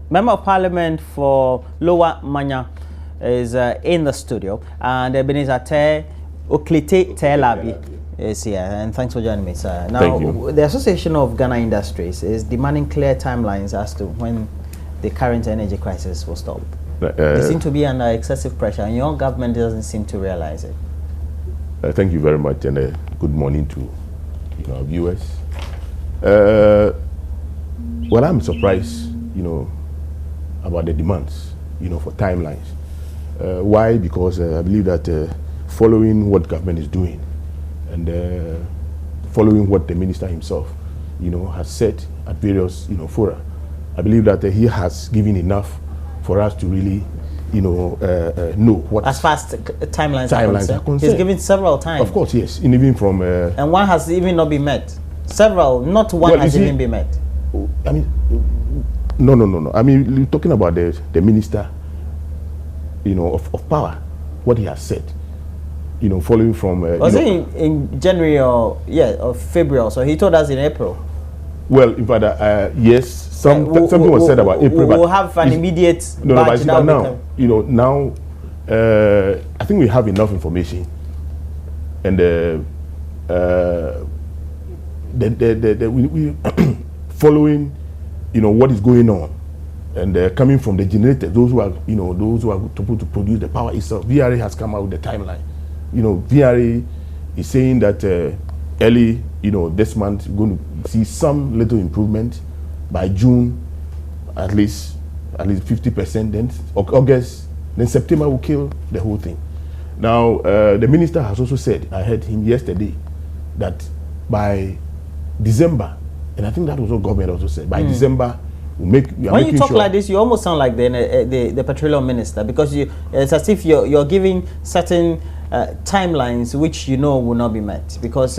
Member of Parliament for Lower Manya is in the studio, and Ebenezer Oklite Telabi is here. And thanks for joining me, sir. Now, the Association of Ghana Industries is demanding clear timelines as to when the current energy crisis will stop. They seem to be under excessive pressure, and your government doesn't seem to realize it. Thank you very much, and good morning to our viewers. Well, I'm surprised, about the demands, for timelines. Why? Because I believe that following what government is doing and following what the minister himself, has said at various, fora, I believe that he has given enough for us to really, know what. As fast timelines are concerned. He's given several times. Of course, yes, and even from. And one has even not been met. Several, not one has even been met. I mean, no. I mean, you're talking about the minister, of power, what he has said, following from. Was it in January or February? So he told us in April. Well, in fact, yes, something was said about April. We'll have an immediate. But now, now, I think we have enough information, and we following, what is going on, and coming from the generators, those who are supposed to produce the power itself. VRA has come out with the timeline. VRA is saying that early, this month, we're going to see some little improvement by June, at least 50%. Then August, then September will kill the whole thing. Now, the minister has also said, I heard him yesterday, that by December, and I think that was what government also said, by December, we'll make. When you talk like this, you almost sound like the petroleum minister, because it's as if you're giving certain timelines which will not be met. Because,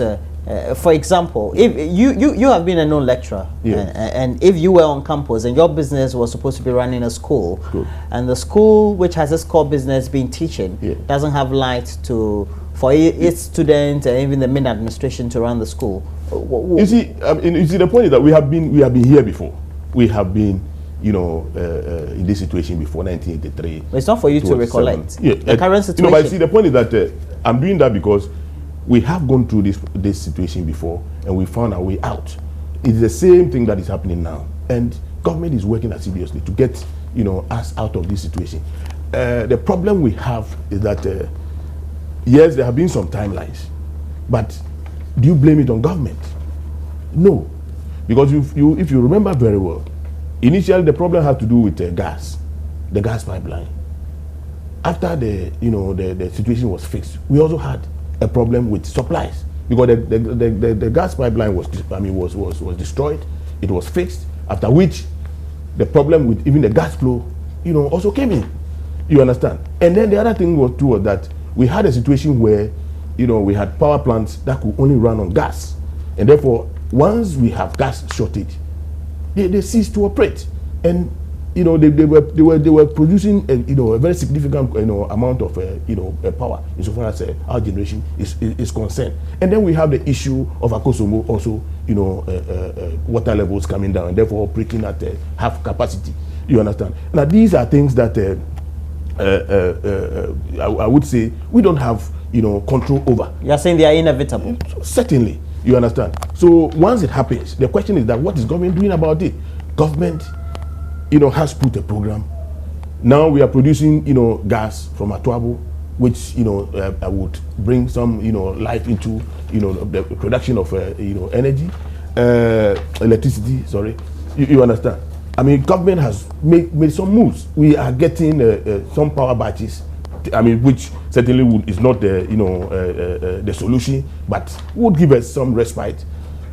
for example, if you have been a known lecturer, and if you were on campus and your business was supposed to be running a school, and the school which has its core business being teaching doesn't have light for its students and even the main administration to run the school. You see, the point is that we have been here before. We have been, in this situation before 1983. But it's not for you to recollect the current situation. But see, the point is that I'm doing that because we have gone through this situation before, and we found our way out. It's the same thing that is happening now, and government is working assiduously to get, us out of this situation. The problem we have is that yes, there have been some timelines, but do you blame it on government? No, because if you remember very well, initially the problem had to do with the gas pipeline. After the situation was fixed, we also had a problem with supplies, because the gas pipeline was destroyed. It was fixed, after which the problem with even the gas flow also came in. You understand? And then the other thing was that we had a situation where we had power plants that could only run on gas, and therefore once we have gas shortage, they ceased to operate, and they were producing a very significant amount of power insofar as our generation is concerned. And then we have the issue of Akosombo also, water levels coming down, and therefore operating at half capacity. You understand? Now these are things that I would say we don't have control over. You're saying they are inevitable? Certainly. You understand? So once it happens, the question is that what is government doing about it? Government, has put a program. Now we are producing, gas from Atuabo, which, would bring some, life into, the production of, energy, electricity. Sorry, you understand? I mean, government has made some moves. We are getting some power batches. I mean, which certainly is not the solution, but would give us some respite.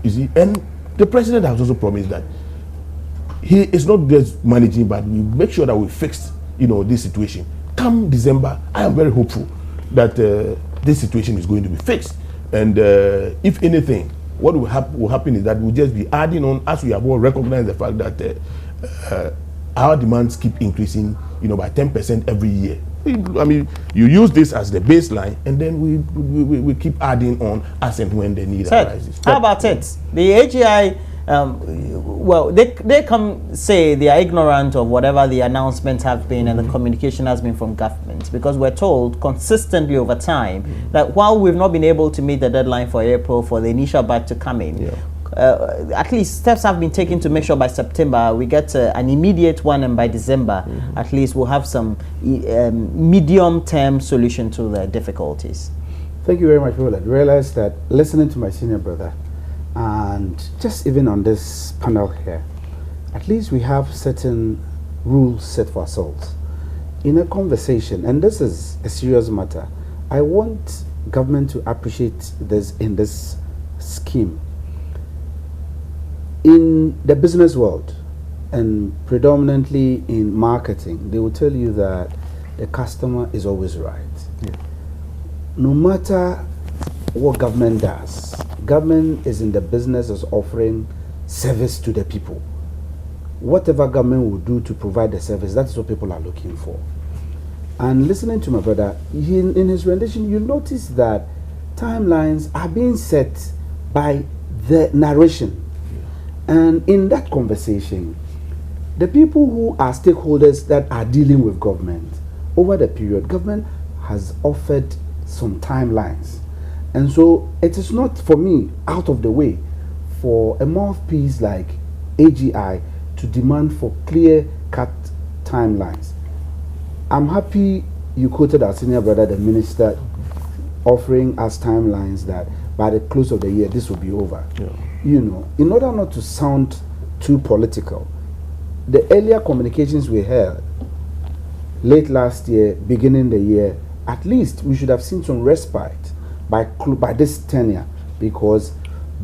You see, and the president has also promised that he is not just managing, but we make sure that we fix, this situation. Come December, I am very hopeful that this situation is going to be fixed. And if anything, what will happen is that we'll just be adding on, as we have all recognized the fact that our demands keep increasing, by 10% every year. I mean, you use this as the baseline, and then we keep adding on as and when the need arises. How about it? The AGI well, they come say they are ignorant of whatever the announcements have been and the communication has been from government, because we're told consistently over time that while we've not been able to meet the deadline for April for the initial batch to come in, at least steps have been taken to make sure by September we get an immediate one, and by December at least we'll have some medium-term solution to the difficulties. Thank you very much, Roland. Realize that listening to my senior brother, and just even on this panel here, at least we have certain rules set for ourselves. In a conversation, and this is a serious matter, I want government to appreciate this in this scheme. In the business world, and predominantly in marketing, they will tell you that the customer is always right. No matter what government does, government is in the business of offering service to the people. Whatever government will do to provide the service, that's what people are looking for. And listening to my brother, in his rendition, you notice that timelines are being set by the narration. And in that conversation, the people who are stakeholders that are dealing with government, over the period, government has offered some timelines. And so it is not, for me, out of the way for a mouthpiece like AGI to demand for clear-cut timelines. I'm happy you quoted our senior brother, the minister, offering us timelines that by the close of the year, this will be over. You know, in order not to sound too political, the earlier communications we had late last year, beginning the year, at least we should have seen some respite by this tenure, because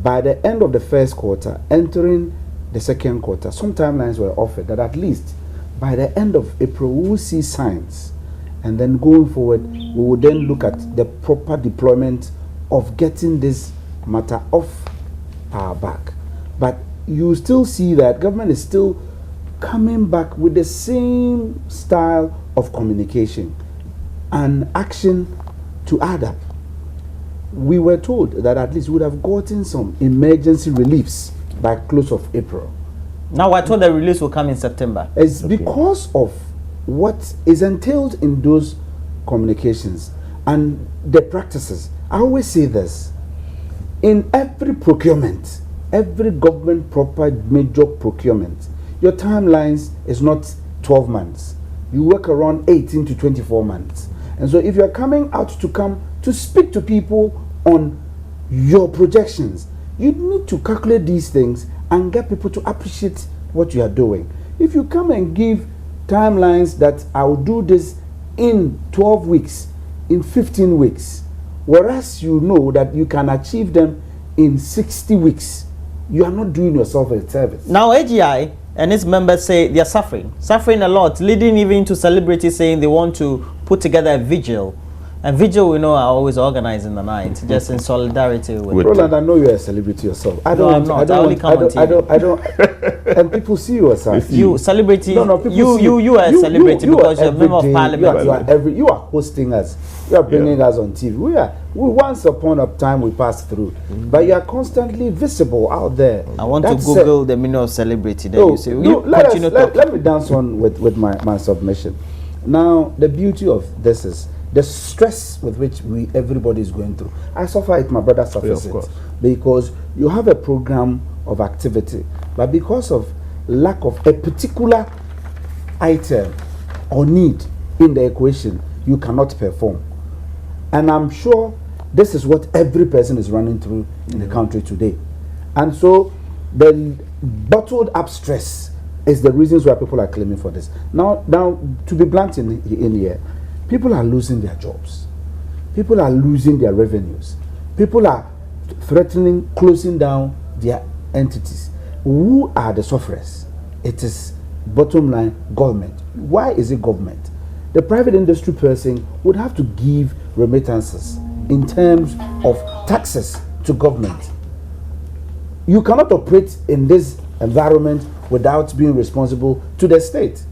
by the end of the first quarter, entering the second quarter, some timelines were offered that at least by the end of April we will see signs, and then going forward we will then look at the proper deployment of getting this matter off our back. But you still see that government is still coming back with the same style of communication and action to add up. We were told that at least we would have gotten some emergency reliefs by close of April. Now we're told the release will come in September. It's because of what is entailed in those communications and the practices. I always say this, in every procurement, every government proper major procurement, your timelines is not 12 months. You work around 18 to 24 months. And so if you're coming out to speak to people on your projections, you need to calculate these things and get people to appreciate what you are doing. If you come and give timelines that I'll do this in 12 weeks, in 15 weeks, whereas you know that you can achieve them in 60 weeks, you are not doing yourself a service. Now AGI and its members say they are suffering a lot, leading even to celebrities saying they want to put together a vigil. And vigil, we know, are always organized in the night, just in solidarity with Roland, I know you're a celebrity yourself. I don't. And people see you as a celebrity. You are a celebrity because you're a member of parliament. You are hosting us. You are bringing us on TV. We once upon a time we passed through, but you are constantly visible out there. I want to Google the meaning of celebrity. Then you say, let me dance on with my submission. Now, the beauty of this is the stress with which everybody is going through. I suffer it, my brother suffers it, because you have a program of activity, but because of lack of a particular item or need in the equation, you cannot perform. And I'm sure this is what every person is running through in the country today. And so the bottled up stress is the reasons why people are claiming for this. Now to be blunt in here, people are losing their jobs. People are losing their revenues. People are threatening closing down their entities. Who are the sufferers? It is, bottom line, government. Why is it government? The private industry person would have to give remittances in terms of taxes to government. You cannot operate in this environment without being responsible to the state.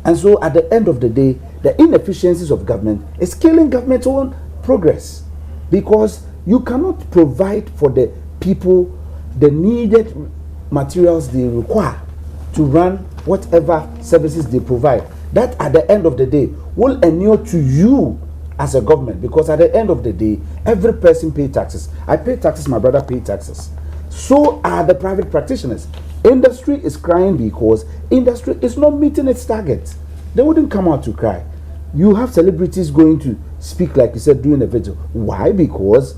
And so at the end of the day, the inefficiencies of government is killing government's own progress, because you cannot provide for the people the needed materials they require to run whatever services they provide. That at the end of the day will inure to you as a government, because at the end of the day, every person pays taxes. I pay taxes, my brother pays taxes. So are the private practitioners. Industry is crying because industry is not meeting its targets. They wouldn't come out to cry. You have celebrities going to speak, like you said, doing a video. Why? Because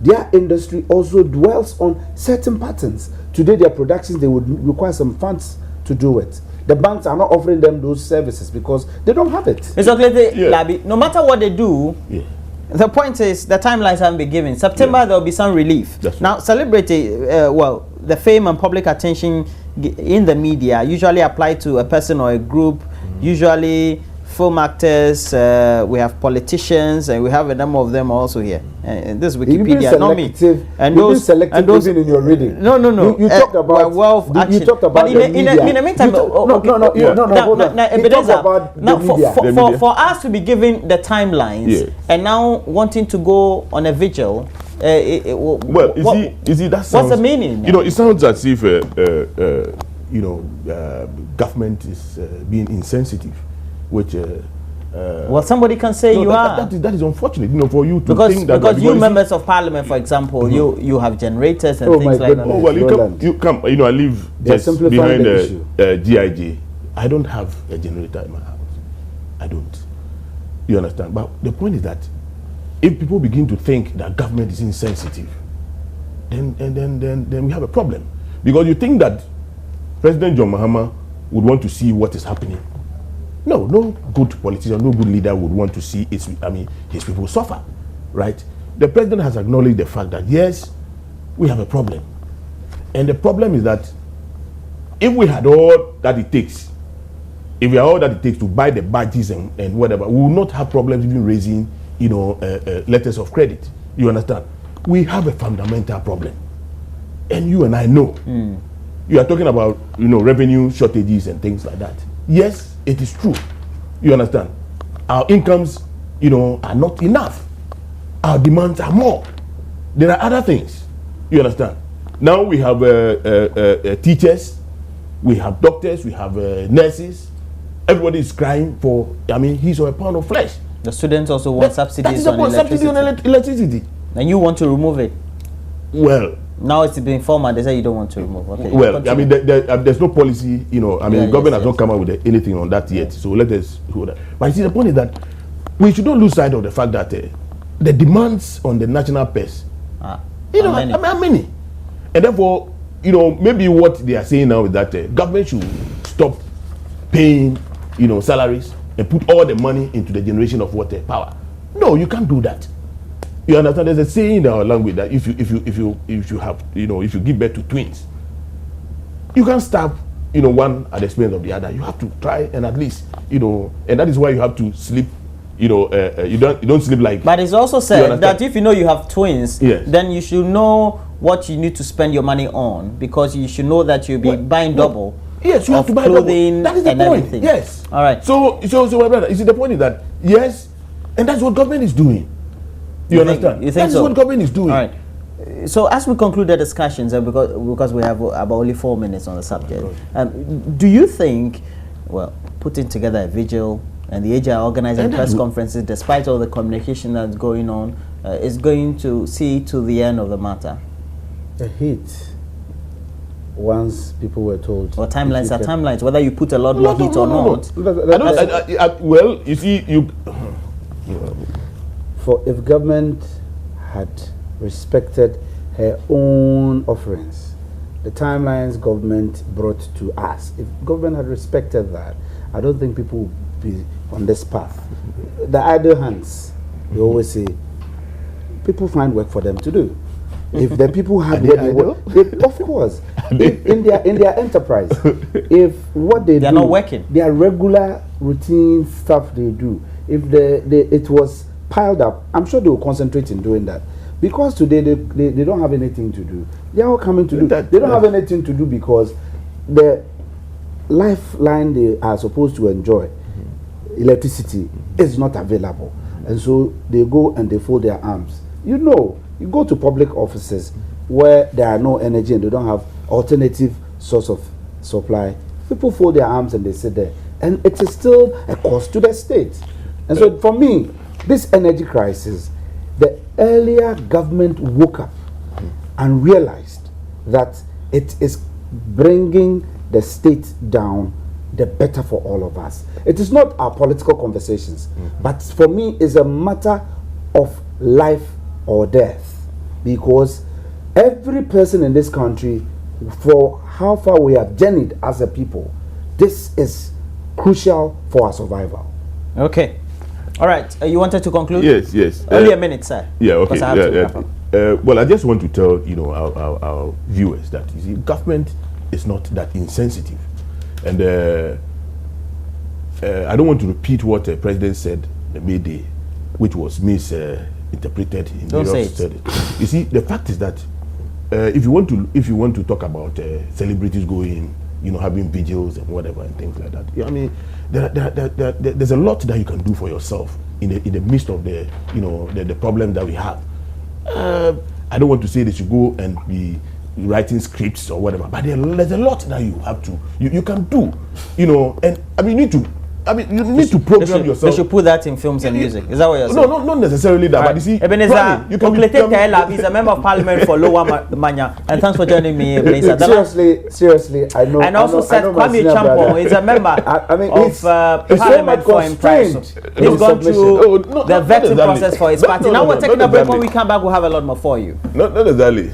their industry also dwells on certain patterns. Today, their productions, they would require some funds to do it. The banks are not offering them those services because they don't have it. Mr. Oklete, Labi, no matter what they do, the point is the timelines haven't been given. September, there will be some relief. Now, celebrity, well, the fame and public attention in the media usually apply to a person or a group, usually film actors, we have politicians, and we have a number of them also here. And this Wikipedia, not me. And those even in your reading. No. You talked about wealth. You talked about but in the meantime, for us to be given the timelines and now wanting to go on a vigil. Well, you see, that sounds, what's the meaning? You know, it sounds as if government is being insensitive, which well, somebody can say you are. That is unfortunate, you know, for you to think that. Because you members of parliament, for example, you have generators and things like that. Oh well, you come. You know, I live just behind GIG. I don't have a generator in my house. I don't. You understand? But the point is that if people begin to think that government is insensitive, then we have a problem. Because you think that President John Mahama would want to see what is happening. No good politician, no good leader would want to see his people suffer, right? The president has acknowledged the fact that yes, we have a problem. And the problem is that if we had all that it takes, if we had all that it takes to buy the badges and whatever, we will not have problems even raising, letters of credit. You understand? We have a fundamental problem. And you and I know. You are talking about, revenue shortages and things like that. Yes, it is true. You understand? Our incomes, are not enough. Our demands are more. There are other things. You understand? Now we have teachers, we have doctors, we have nurses. Everybody is crying for, his or a pound of flesh. The students also want subsidies on electricity. And you want to remove it? Well, now it's been formal. They say you don't want to remove. Okay. Well, there's no policy. Government has not come up with anything on that yet. So let us hold that. But you see, the point is that we should not lose sight of the fact that the demands on the national purse, are many, and therefore, maybe what they are saying now is that government should stop paying, salaries and put all the money into the generation of water power. No, you can't do that. You understand? There's a saying in our language that if you give birth to twins, you can't stop, one at the expense of the other. You have to try and at least, and that is why you have to sleep. You don't sleep like. But it's also said that if you have twins, then you should know what you need to spend your money on, because you should know that you'll be buying double. Yes, you have to buy clothing double. That is the point. Everything. Yes. All right. So my brother, you see, the point is that yes, and that's what government is doing. You understand? That's what government is doing. All right. So as we conclude the discussions, because we have about only 4 minutes on the subject, do you think, putting together a vigil and the AGI organizing press conferences, despite all the communication that's going on, is going to see to the end of the matter? The heat. Once people were told. Or timelines are timelines, whether you put a lot more heat or not. Well, you see, if government had respected her own offerings, the timelines government brought to us, if government had respected that, I don't think people would be on this path. The idle hands, they always say, people find work for them to do. If the people had of course, in their enterprise, if what they are do, not working, their regular routine stuff they do, if it was piled up, I'm sure they will concentrate in doing that. Because today they don't have anything to do. They are all coming to do that. They don't have anything to do because the lifeline they are supposed to enjoy, electricity, is not available. And so they go and they fold their arms. You go to public offices where there are no energy and they don't have alternative source of supply, people fold their arms and they sit there. And it is still a cost to the state. And so for me, this energy crisis, the earlier government woke up and realized that it is bringing the state down, the better for all of us. It is not our political conversations, but for me, it's a matter of life or death, because every person in this country, for how far we have journeyed as a people, this is crucial for our survival. Okay. All right. You wanted to conclude? Yes. Only a minute, sir. Yeah, okay. Because I have to wrap up. Well, I just want to tell our viewers that, you see, government is not that insensitive, and I don't want to repeat what the president said the May Day, which was misinterpreted. Don't say it. You see, the fact is that if you want to talk about celebrities going, having vigils and whatever and things like that, I mean, there's a lot that you can do for yourself in the midst of the problem that we have. I don't want to say that you go and be writing scripts or whatever, but there's a lot that you have to you can do, and I mean you need to program yourself. They should put that in films and music. Is that what you're saying? No, not necessarily that, but you see, Ebenezer, you can he's a member of parliament for Lower Manya, and thanks for joining me, Minister. Seriously, I know. And also said Kwame Champong is a member of parliament for Impress. He's gone through the vetting process for his party. Now we're taking a break. When we come back, we'll have a lot more for you. Not exactly.